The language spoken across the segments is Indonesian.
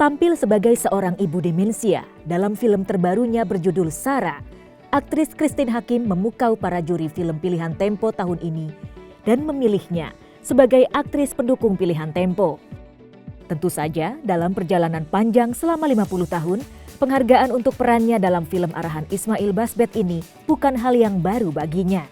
Tampil sebagai seorang ibu demensia dalam film terbarunya berjudul Sarah, aktris Christine Hakim memukau para juri film pilihan Tempo tahun ini dan memilihnya sebagai aktris pendukung pilihan Tempo. Tentu saja dalam perjalanan panjang selama 50 tahun, penghargaan untuk perannya dalam film arahan Ismail Basbet ini bukan hal yang baru baginya.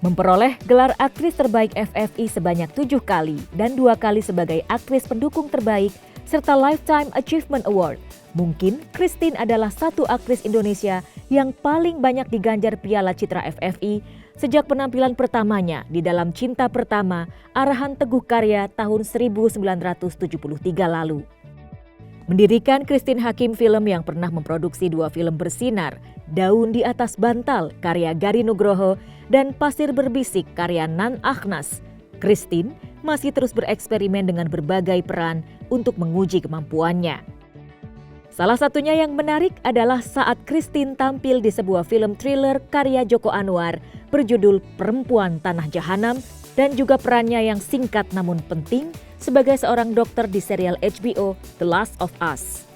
Memperoleh gelar aktris terbaik FFI sebanyak 7 kali dan 2 kali sebagai aktris pendukung terbaik serta Lifetime Achievement Award, mungkin Christine adalah satu aktris Indonesia yang paling banyak diganjar Piala Citra FFI sejak penampilan pertamanya di dalam Cinta Pertama arahan Teguh Karya tahun 1973 lalu. Mendirikan Christine Hakim Film yang pernah memproduksi 2 film bersinar, Daun di Atas Bantal karya Gari Nugroho dan Pasir Berbisik karya Nan Akhnas, Christine masih terus bereksperimen dengan berbagai peran untuk menguji kemampuannya. Salah satunya yang menarik adalah saat Christine tampil di sebuah film thriller karya Joko Anwar berjudul Perempuan Tanah Jahanam dan juga perannya yang singkat namun penting sebagai seorang dokter di serial HBO The Last of Us.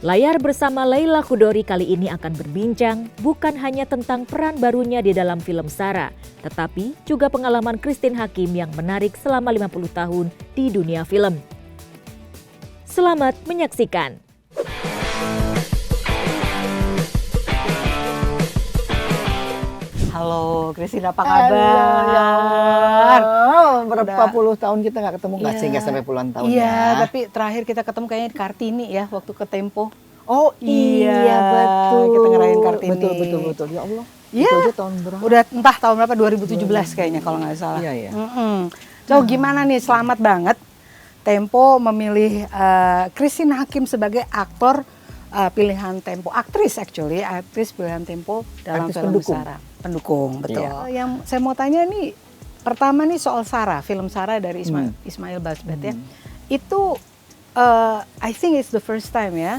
Layar bersama Leila Chudori kali ini akan berbincang bukan hanya tentang peran barunya di dalam film Sarah, tetapi juga pengalaman Christine Hakim yang menarik selama 50 tahun di dunia film. Selamat menyaksikan. Halo Christine, apa kabar? Berapa puluh tahun kita nggak ketemu, nggak sih, nggak sampai puluhan tahun Iya, ya. tapi terakhir kita ketemu kayaknya di Kartini ya, waktu ke Tempo. Oh iya, betul. Kita ngerayain Kartini. Betul. Ya Allah. Iya. Itu aja tahun berapa? Udah entah tahun berapa, 2017 kayaknya kalau nggak salah. Iya. So gimana nih, selamat banget Tempo memilih Christine Hakim sebagai aktor pilihan Tempo, aktris pilihan Tempo dalam Aktris film pendukung. Sarah. Pendukung, betul. Iya. Yang saya mau tanya nih, pertama nih soal Sarah, film Sarah dari Ismail Basbet ya. Itu I think it's the first time ya,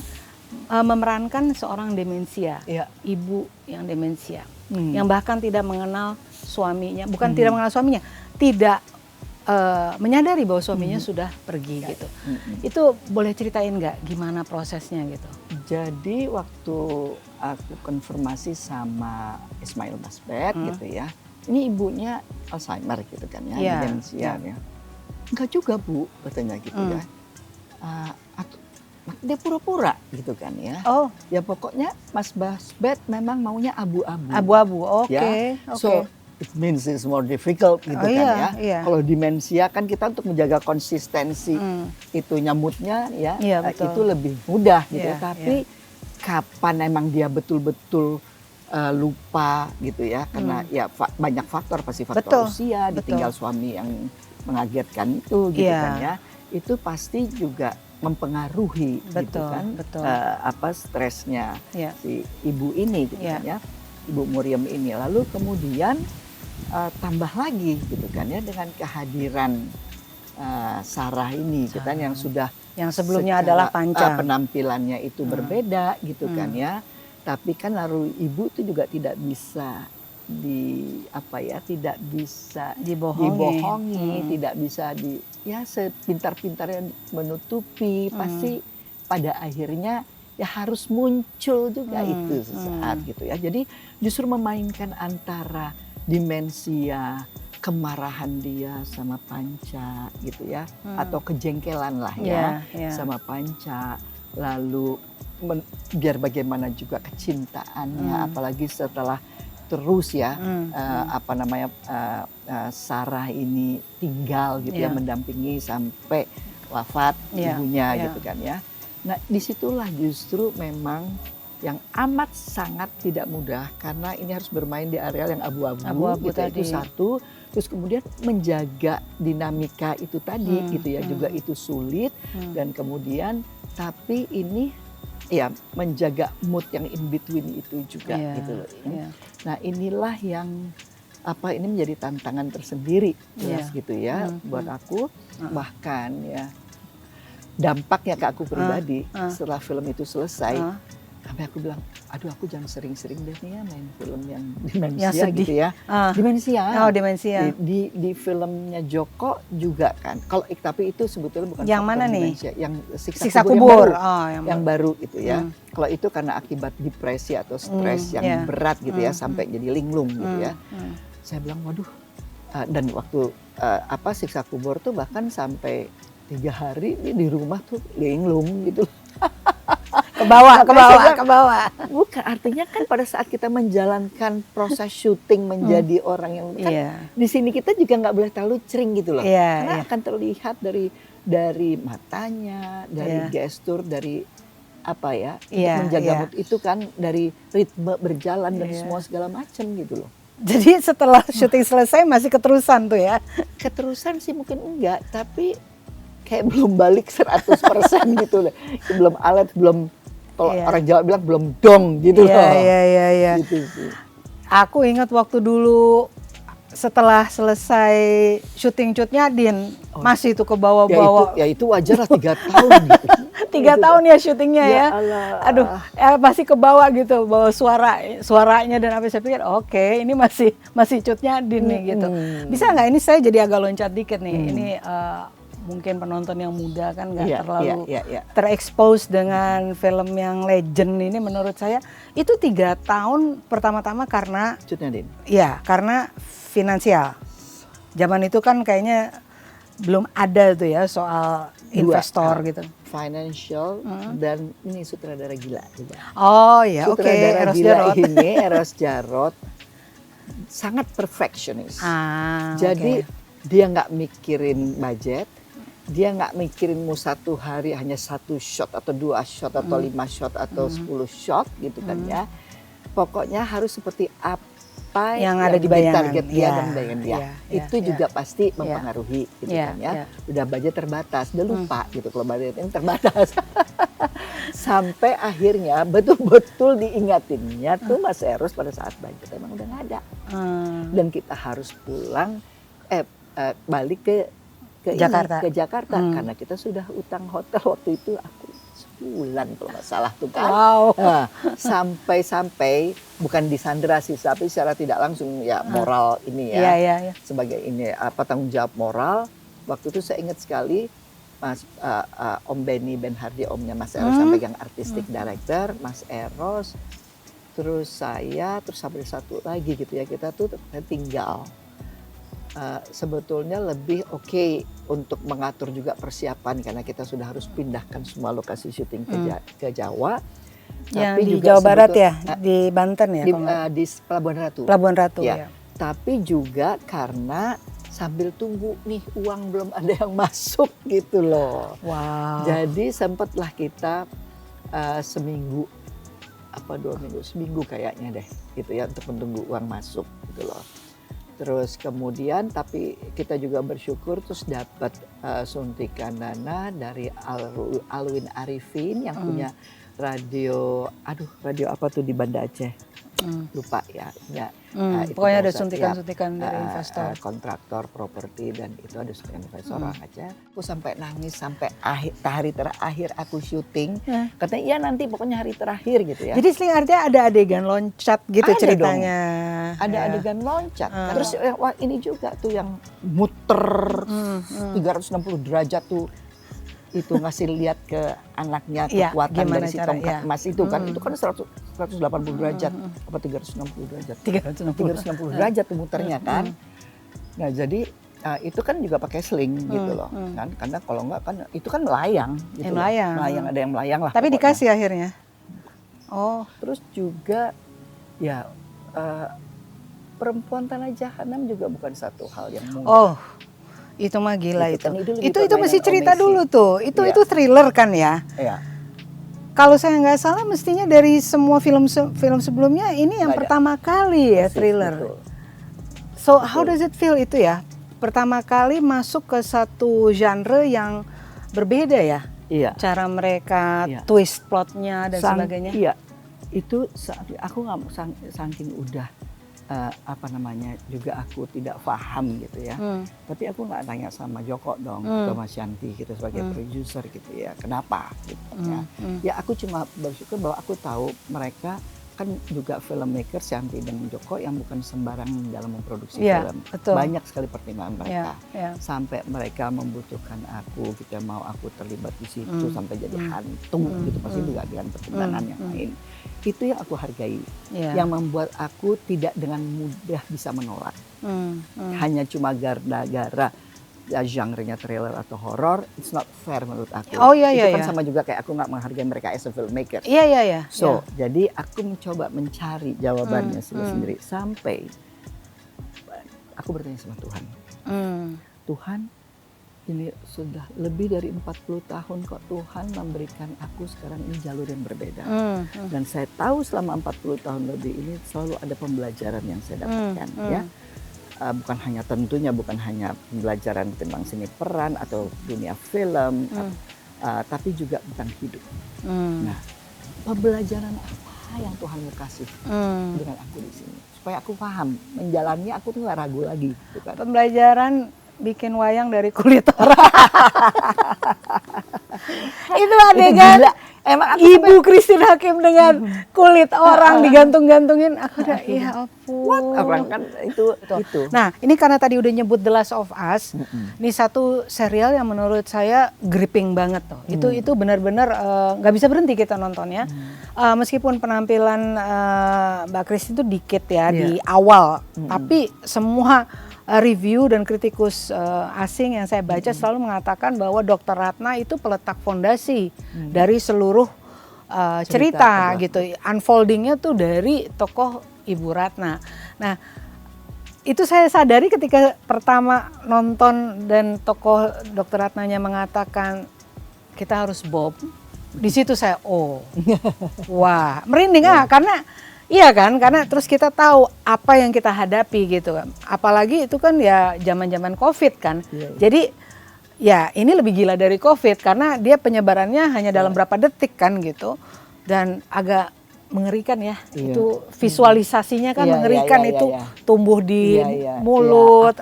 memerankan seorang demensia, Iya. ibu yang demensia, yang bahkan tidak mengenal suaminya, bukan tidak mengenal suaminya, tidak menyadari bahwa suaminya sudah pergi gitu. Itu boleh ceritain nggak gimana prosesnya gitu? Jadi waktu aku konfirmasi sama Ismail Basbet gitu ya, ini ibunya Alzheimer gitu kan ya, Iya, demensia ya. Enggak juga Bu, katanya gitu ya. Dia pura-pura gitu kan ya. Oh, Ya pokoknya Mas Basbet memang maunya abu-abu. abu-abu, oke. Ya. So it means it's more difficult gitu kan ya. Iya. Kalau demensia kan kita untuk menjaga konsistensi itu nyamutnya ya, Iya, betul. itu lebih mudah gitu Iya, ya. Tapi kapan emang dia betul-betul lupa gitu ya, karena ya banyak faktor, pasti faktor Betul, usia, betul. ditinggal suami yang mengagetkan itu gitu Iya. kan ya. Itu pasti juga mempengaruhi gitu Betul, kan, betul. stresnya Iya. si ibu ini gitu Iya. kan ya, Ibu Muriam ini. Lalu kemudian tambah lagi gitu kan ya dengan kehadiran Sarah ini gitu kan, yang sudah Yang sebelumnya secara, adalah Panca. penampilannya itu berbeda gitu kan ya. Tapi kan lalu ibu itu juga tidak bisa tidak bisa dibohongi, tidak bisa sepintar-pintarnya menutupi, pasti pada akhirnya ya harus muncul juga itu sesaat gitu ya. Jadi justru memainkan antara dimensia kemarahan dia sama Panca gitu ya, atau kejengkelan lah ya sama Panca, lalu biar bagaimana juga kecintaannya, apalagi setelah terus ya Sarah ini tinggal gitu ya, mendampingi sampai wafat ibunya gitu kan ya. Nah disitulah justru memang yang amat sangat tidak mudah, karena ini harus bermain di areal yang abu-abu gitu, itu satu. Terus kemudian menjaga dinamika itu tadi gitu ya, juga itu sulit. Dan kemudian tapi ini ya menjaga mood yang in between itu juga gitu loh. Nah inilah yang ini menjadi tantangan tersendiri jelas gitu ya buat aku. Bahkan ya dampaknya ke aku pribadi setelah film itu selesai, Sampai aku bilang, aduh aku jangan sering-sering deh nih ya main film yang demensia Yang sedih. gitu ya. Demensia. Oh, demensia. Di filmnya Joko juga kan. Kalau tapi itu sebetulnya bukan yang faktor mana nih? demensia, yang Siksa kubur. Yang baru itu ya. Kalau itu karena akibat depresi atau stres yang berat gitu ya, sampai jadi linglung gitu ya. Saya bilang, waduh. Dan waktu siksa kubur tuh bahkan sampai 3 hari di rumah tuh linglung gitu. Ke bawah. Bukan, artinya kan pada saat kita menjalankan proses syuting menjadi orang yang kan di sini kita juga nggak boleh terlalu cering gitu loh. Karena akan terlihat dari matanya, dari gestur, dari apa ya, untuk menjaga mood itu kan, dari ritme berjalan dan semua segala macam gitu loh. Jadi setelah syuting selesai masih keterusan tuh ya? Keterusan sih mungkin enggak, tapi kayak belum balik 100% gitu loh. Belum alat, belum, kalau orang Jawa bilang belum dong gitu loh. Iya. Gitu sih. Aku ingat waktu dulu setelah selesai syuting Cutnya Din, masih itu ke bawah-bawah. Ya itu wajar lah 3 tahun gitu. 3 tahun ya syutingnya ya. Allah. Aduh, masih ke bawah gitu, bawa suaranya dan apa, saya pikir oke, ini masih Cutnya Din nih gitu. Bisa nggak ini saya jadi agak loncat dikit nih. Ini mungkin penonton yang muda kan nggak terlalu terekspos dengan film yang legend ini. Menurut saya itu 3 tahun pertama-tama karena Cutnya Din. Ya, karena finansial. Zaman itu kan kayaknya belum ada tuh ya soal investor gitu. Financial dan ini sutradara gila juga. Oh ya, oke. Sutradara gila ini Eros Jarot sangat perfeksionis. Jadi dia nggak mikirin budget, dia nggak mikirin mau 1 hari hanya 1 shot atau 2 shot atau 5 shot atau 10 shot gitu kan ya. Pokoknya harus seperti apa yang ada di bayangan target dia dan bayangan dia. Itu juga pasti mempengaruhi gitu kan ya. Udah budget terbatas, udah lupa gitu kalau budget yang terbatas. Sampai akhirnya betul-betul diingatinnya tuh Mas Eros pada saat budget emang udah nggak ada. Dan kita harus pulang balik ke Jakarta karena kita sudah utang hotel waktu itu aku sebulan kalau nggak salah tuh kan. Nah, sampai bukan disandera sih, tapi secara tidak langsung ya moral ini ya. Sebagai ini tanggung jawab moral. Waktu itu saya ingat sekali Mas Om Benny Benhardi, omnya Mas Eros, sampai yang artistic director, Mas Eros, terus saya, terus sampai satu lagi gitu ya, kita tuh tinggal. Sebetulnya lebih oke untuk mengatur juga persiapan karena kita sudah harus pindahkan semua lokasi syuting ke Jawa. Yang tapi di juga Jawa Barat ya, di Banten ya? Di Pelabuhan Ratu. Pelabuhan Ratu ya. Tapi juga karena sambil tunggu nih uang belum ada yang masuk gitu loh. Wow. Jadi sempatlah kita seminggu 2 minggu, seminggu kayaknya deh gitu ya untuk menunggu uang masuk gitu loh. Terus kemudian tapi kita juga bersyukur terus dapat suntikan dana dari Alwin Arifin yang punya radio apa tuh di Banda Aceh. Lupa ya. Pokoknya ada suntikan-suntikan dari investor. Kontraktor properti dan itu ada suntikan investor orang Aceh. Aku sampai nangis sampai hari terakhir aku syuting. Katanya iya nanti pokoknya hari terakhir gitu ya. Jadi artinya ada adegan loncat gitu ada ceritanya. Dong. Ada adegan loncat. Terus ini juga tuh yang muter 360 derajat tuh. Itu ngasih lihat ke anaknya kekuatan dari si tongkat emas itu kan. Itu kan 180 derajat apa 360 derajat. 360 derajat tuh muternya kan. Nah jadi itu kan juga pakai sling gitu loh kan, karena kalau enggak kan itu kan melayang gitu. Melayang Ada yang melayang lah. Tapi pokoknya dikasih akhirnya. Terus juga ya Perempuan Tanah Jahanam juga bukan satu hal yang mudah. Itu mah gila itu. Itu mesti cerita dulu tuh. Itu thriller kan ya? Iya. Kalau saya nggak salah mestinya dari semua film sebelumnya ini yang pertama kali ya thriller. Betul. So how does it feel itu ya? Pertama kali masuk ke satu genre yang berbeda ya? Iya. Cara mereka twist plotnya dan sebagainya. Iya. Itu aku nggak saking udah apa namanya juga aku tidak paham gitu ya. Tapi aku nggak tanya sama Joko dong, ke Mas Yanti gitu sebagai produser gitu ya. Kenapa? Gitu ya. Ya aku cuma bersyukur bahwa aku tahu mereka kan juga filmmaker Yanti dan Joko yang bukan sembarang dalam memproduksi film. Betul. Banyak sekali pertimbangan mereka. Sampai Sampai mereka membutuhkan aku gitu ya, mau aku terlibat di situ sampai jadi hantu gitu. Pasti juga dengan pertimbangan yang lain. Itu yang aku hargai, yang membuat aku tidak dengan mudah bisa menolak. Hanya cuma gara-gara genre-nya thriller atau horor, it's not fair menurut aku. Itu kan sama juga kayak aku nggak menghargai mereka as a filmmaker. So, jadi aku mencoba mencari jawabannya sendiri sampai aku bertanya sama Tuhan. Tuhan, ini sudah lebih dari 40 tahun kok Tuhan memberikan aku sekarang ini jalur yang berbeda. Dan saya tahu selama 40 tahun lebih ini selalu ada pembelajaran yang saya dapatkan ya. Bukan hanya tentunya bukan hanya pembelajaran tentang seni peran atau dunia film, tapi juga tentang hidup. Nah, pembelajaran apa yang Tuhan mau kasih dengan aku di sini supaya aku paham menjalannya, aku tuh nggak ragu lagi. Gitu kan. Pembelajaran bikin wayang dari kulit orang. Itu adegan Ibu Christine Hakim dengan kulit orang digantung-gantungin. Aku udah, ya ampun. Orang kan itu. Nah, ini karena tadi udah nyebut The Last of Us. Ini satu serial yang menurut saya gripping banget tuh. Itu benar-benar nggak bisa berhenti kita nontonnya. Meskipun penampilan Mbak Christine itu dikit ya di awal, tapi semua review dan kritikus asing yang saya baca selalu mengatakan bahwa Dr. Ratna itu peletak fondasi dari seluruh cerita gitu. Unfoldingnya tuh dari tokoh Ibu Ratna. Nah, itu saya sadari ketika pertama nonton dan tokoh Dr. Ratnanya mengatakan kita harus Bob. Di situ saya wah, merinding karena iya kan, karena terus kita tahu apa yang kita hadapi gitu kan. Apalagi itu kan ya zaman-zaman COVID kan. Jadi ya ini lebih gila dari COVID karena dia penyebarannya hanya dalam berapa detik kan gitu. Dan agak mengerikan ya. Itu visualisasinya kan mengerikan itu tumbuh di mulut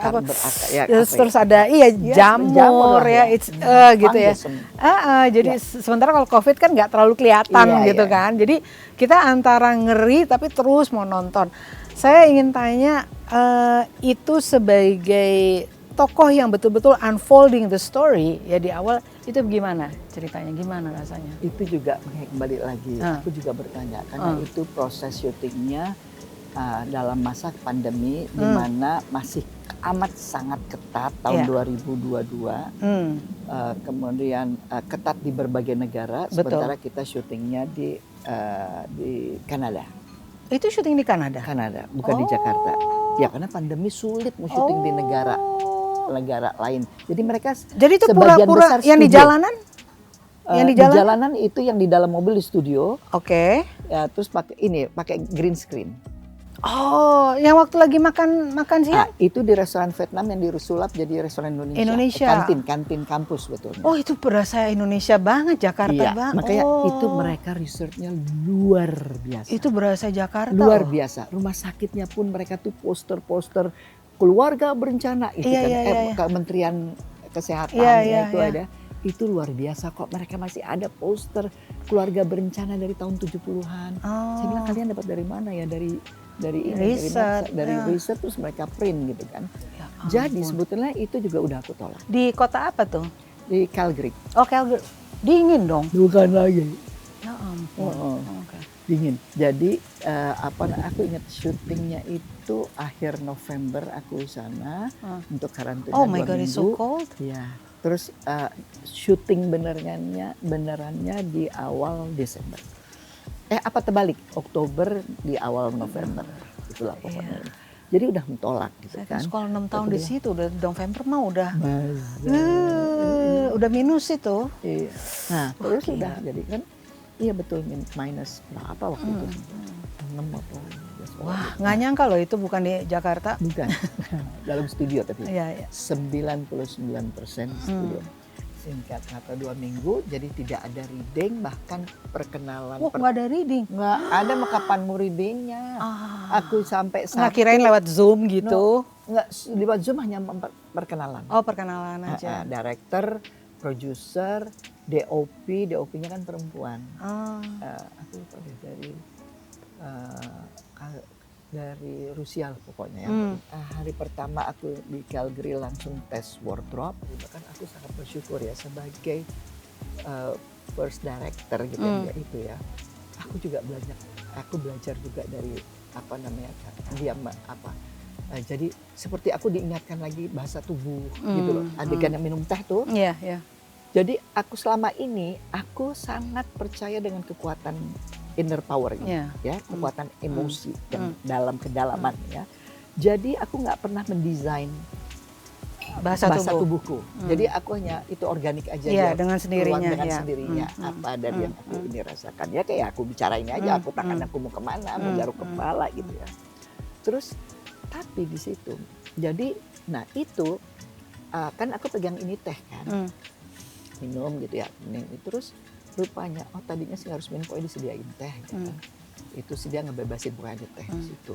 terus ada jamur ya, gitu ya. Jadi sementara kalau COVID kan nggak terlalu kelihatan gitu kan. Jadi kita antara ngeri tapi terus mau nonton. Saya ingin tanya itu sebagai tokoh yang betul-betul unfolding the story ya di awal itu gimana ceritanya, gimana rasanya? Itu juga kembali lagi, aku juga bertanya karena itu proses syutingnya dalam masa pandemi di mana masih amat sangat ketat tahun 2022, kemudian ketat di berbagai negara, sementara kita syutingnya di Kanada. Itu syuting di Kanada? Kanada, bukan di Jakarta. Ya karena pandemi sulit mau syuting di negara lain. Jadi mereka itu sebagian pura-pura besar yang di jalanan? Yang di jalanan itu yang di dalam mobil di studio. Ya, terus pakai green screen. Oh, yang waktu lagi makan siang? Itu di restoran Vietnam yang disulap jadi restoran Indonesia. Kantin kampus betul. Oh, itu berasa Indonesia banget, Jakarta banget. Makanya itu mereka researchnya luar biasa. Itu berasa Jakarta. Luar biasa. Rumah sakitnya pun mereka tuh poster-poster keluarga berencana itu Kementerian Kesehatan itu ada. Itu luar biasa kok, mereka masih ada poster keluarga berencana dari tahun 70-an. Saya bilang kalian dapat dari mana ya? Dari riset terus mereka print gitu kan. Jadi sebetulnya itu juga udah aku tolak. Di kota apa tuh? Di Calgary. Oh, Calgary. Dingin dong. Bukan lagi. Ya ampun. Dingin. Jadi aku ingat syutingnya itu akhir November aku sana untuk karantina 2 minggu. Oh my God, it's so cold. Ya. Terus syuting benerannya di awal Desember. Terbalik, Oktober di awal November. Itulah pokoknya. Jadi udah mentolak gitu kan. Sekolah 6 tahun di situ, udah November mah udah minus itu. Iya. Nah, terus udah jadi kan. Iya betul, minus berapa waktu itu? 6 apa? Wah, nggak nyangka loh itu bukan di Jakarta. Bukan, dalam studio tapi 99% studio. singkat kata 2 minggu, jadi tidak ada reading, bahkan perkenalan. Nggak ada reading? Nggak ada, mah kapan mau readingnya. Aku sampai nggak kirain lewat Zoom gitu. Nggak, lewat Zoom hanya perkenalan. Oh, perkenalan aja. Director, produser, DOP-nya kan perempuan. Aku lupa deh dari Rusia pokoknya ya. Hari pertama aku di Calgary langsung tes wardrobe. Bahkan aku sangat bersyukur ya sebagai first director gitu ya itu ya. Aku juga belajar juga dari dia jadi seperti aku diingatkan lagi bahasa tubuh gitu loh. Adegan yang minum teh tuh. Iya, iya. Jadi aku selama ini aku sangat percaya dengan kekuatan inner powernya, ya, kekuatan emosi yang dalam kedalaman ya. Jadi aku nggak pernah mendesain bahasa tubuhku. Jadi aku hanya itu organik aja ya, dengan sendirinya. Dengan sendirinya apa dari yang aku ini rasakan. Ya kayak aku bicara ini aja, aku tangan aku mau kemana, mau garuk kepala gitu ya. Terus tapi di situ, jadi, nah itu kan aku pegang ini teh kan, minum gitu ya, terus rupanya, tadinya sih harus minum, pokoknya disediain teh, gitu kan. Itu sih dia ngebebasin pokoknya teh di situ.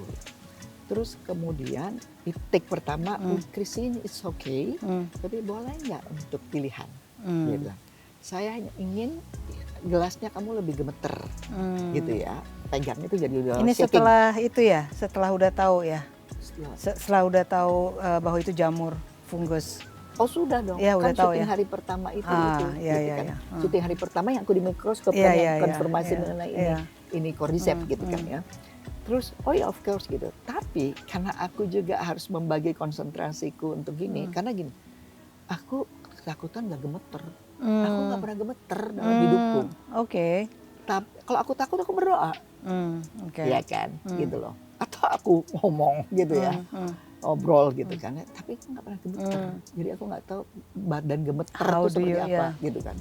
Terus kemudian take pertama, Christine it's okay, tapi boleh nggak untuk pilihan? Dia bilang, saya hanya ingin gelasnya kamu lebih gemeter, gitu ya. Pegangnya itu jadi udah ini shaking. Setelah itu ya, setelah udah tahu ya? Setelah udah tahu bahwa itu jamur fungus. Oh sudah dong, ya, udah kan tahu syuting ya? hari pertama itu, iya, gitu kan. Iya. Syuting hari pertama yang aku di mikroskop konfirmasi mengenai ini cordyceps gitu kan ya. Terus, oh ya of course gitu. Tapi karena aku juga harus membagi konsentrasiku untuk gini, karena gini, aku ketakutan gak gemeter. Aku gak pernah gemeter dalam hidupku. Oke. Tapi kalau aku takut aku berdoa, ya kan, gitu loh. Atau aku ngomong gitu ya. Obrol gitu kan ya, tapi aku nggak pernah gemeter. Jadi aku nggak tahu badan gemeter itu seperti apa gitu kan.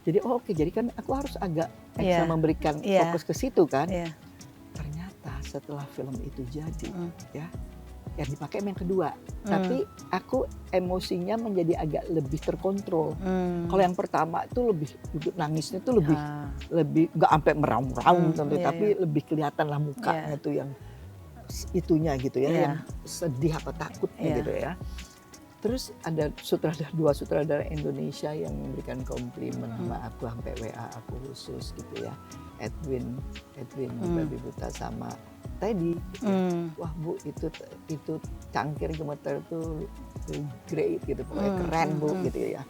Jadi oke, jadi kan aku harus agak ekstra memberikan fokus ke situ kan. Ternyata setelah film itu jadi ya, yang dipakai yang kedua. Tapi aku emosinya menjadi agak lebih terkontrol. Kalau yang pertama itu lebih nangisnya itu lebih nggak sampai meraung-raung tentu, tapi lebih kelihatan lah mukanya tuh yang itunya gitu ya, yang sedih apa takutnya gitu ya. Terus ada dua sutradara Indonesia yang memberikan komplimen sama aku sampai WA aku khusus gitu ya, Edwin Babi Buta sama Teddy gitu ya. Wah Bu, itu cangkir gemeter tuh great gitu, pokoknya keren Bu gitu ya.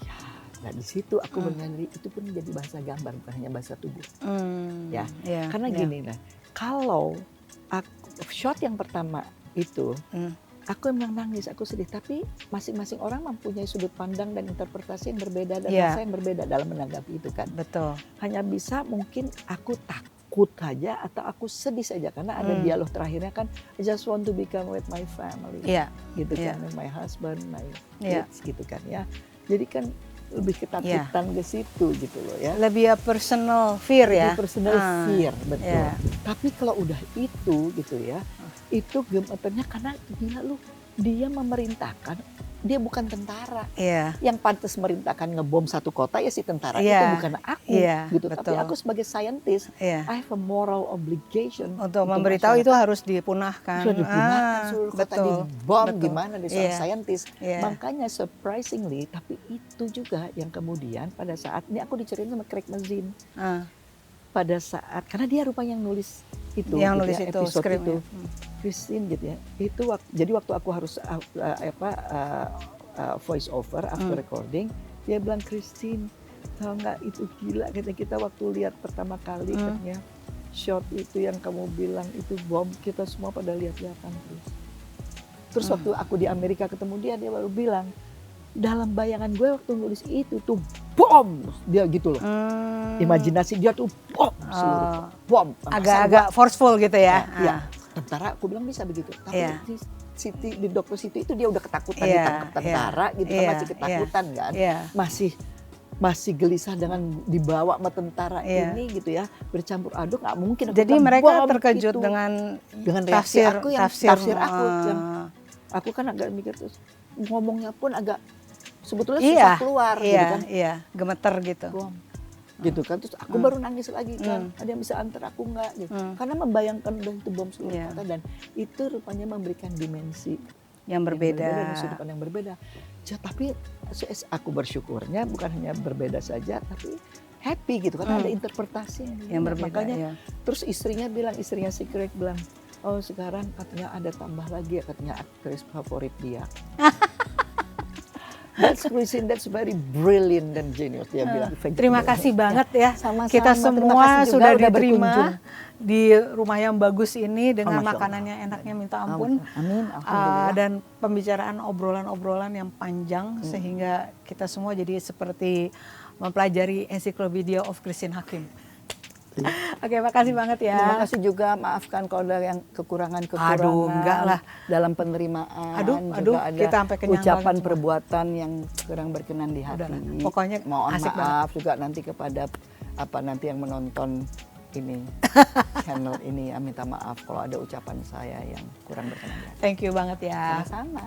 Ya, nah di situ aku menyadari itu pun menjadi bahasa gambar bukan hanya bahasa tubuh. Ya, karena gini lah, kalau shot yang pertama itu, aku memang nangis, aku sedih. Tapi masing-masing orang mempunyai sudut pandang dan interpretasi yang berbeda dan rasa yang berbeda dalam menanggapi itu kan. Betul. Hanya bisa mungkin aku takut saja atau aku sedih saja karena ada dialog terakhirnya kan, I just want to become with my family, gitu kan, with my husband, my kids, gitu kan ya. Jadi kan lebih ketakutan ke situ gitu loh ya. Lebih personal fear ya. Lebih personal fear, betul. Tapi kalau udah itu gitu ya, itu gemeternya karena gila lu, dia memerintahkan, dia bukan tentara. Yang pantas merintahkan ngebom satu kota ya si tentara itu bukan aku gitu. Betul. Tapi aku sebagai scientist, I have a moral obligation untuk memberitahu itu harus dipunahkan. Sudah dipunahkan, seluruh kota dibom, gimana di seorang scientist. Makanya surprisingly, tapi itu juga yang kemudian pada saat ini aku diceritain sama Craig Mazin. Pada saat, karena dia rupanya yang nulis itu, yang gitu nulis ya, itu, episode itu, Christine gitu ya. Itu jadi waktu aku harus voice over after recording, dia bilang, Christine, tahu nggak itu gila kita waktu lihat pertama kali katanya shot itu yang kamu bilang itu bom, kita semua pada lihat-lihatan terus waktu aku di Amerika ketemu dia baru bilang, dalam bayangan gue waktu nulis itu tuh bom, dia gitu loh. Imajinasi dia tuh bom, seluruh bom. Agak forceful gitu ya. Iya. Tentara aku bilang bisa begitu. Tapi di Dokter Siti itu dia udah ketakutan ditangkap tentara gitu kan, masih ketakutan kan. Masih gelisah dengan dibawa sama tentara ini gitu ya, bercampur aduk, nggak mungkin. Jadi mereka terkejut gitu. dengan reaksi aku yang tafsir aku yang aku kan agak mikir terus ngomongnya pun agak sebetulnya Iya, susah keluar iya, gitu kan. iya, gemeter gitu. Bom. Gitu kan, terus aku baru nangis lagi kan, ada yang bisa antar aku nggak gitu. Karena membayangkan udah itu bom seluruh Iya. kota, dan itu rupanya memberikan dimensi Yang berbeda. dan sudut pandang yang berbeda. Tapi aku bersyukurnya bukan hanya berbeda saja, tapi happy gitu kan, ada interpretasi yang berbeda. Makanya ya. terus istrinya si Craig bilang, oh sekarang katanya ada tambah lagi ya, katanya aktris favorit dia. That's Christine, that's very brilliant dan genius, dia bilang. Terima kasih banget ya. Sama-sama. Kita Terima semua kasih juga sudah udah diterima berkunjung. di rumah yang bagus ini dengan Masya Allah. makanannya enaknya minta ampun. Amin, alhamdulillah. Dan pembicaraan obrolan-obrolan yang panjang sehingga kita semua jadi seperti mempelajari Encyclopedia of Christine Hakim. Oke, makasih banget ya. Terima kasih juga, maafkan kalau ada yang kekurangan-kekurangan. Aduh, enggak lah. Dalam penerimaan. Aduh, juga ada kita sampai kenyang ucapan banget semua. perbuatan yang kurang berkenan di hati. Udahlah, pokoknya mohon asik maaf juga nanti kepada nanti yang menonton ini channel ini ya, minta maaf kalau ada ucapan saya yang kurang berkenan di hati. Thank you banget ya. Sama-sama.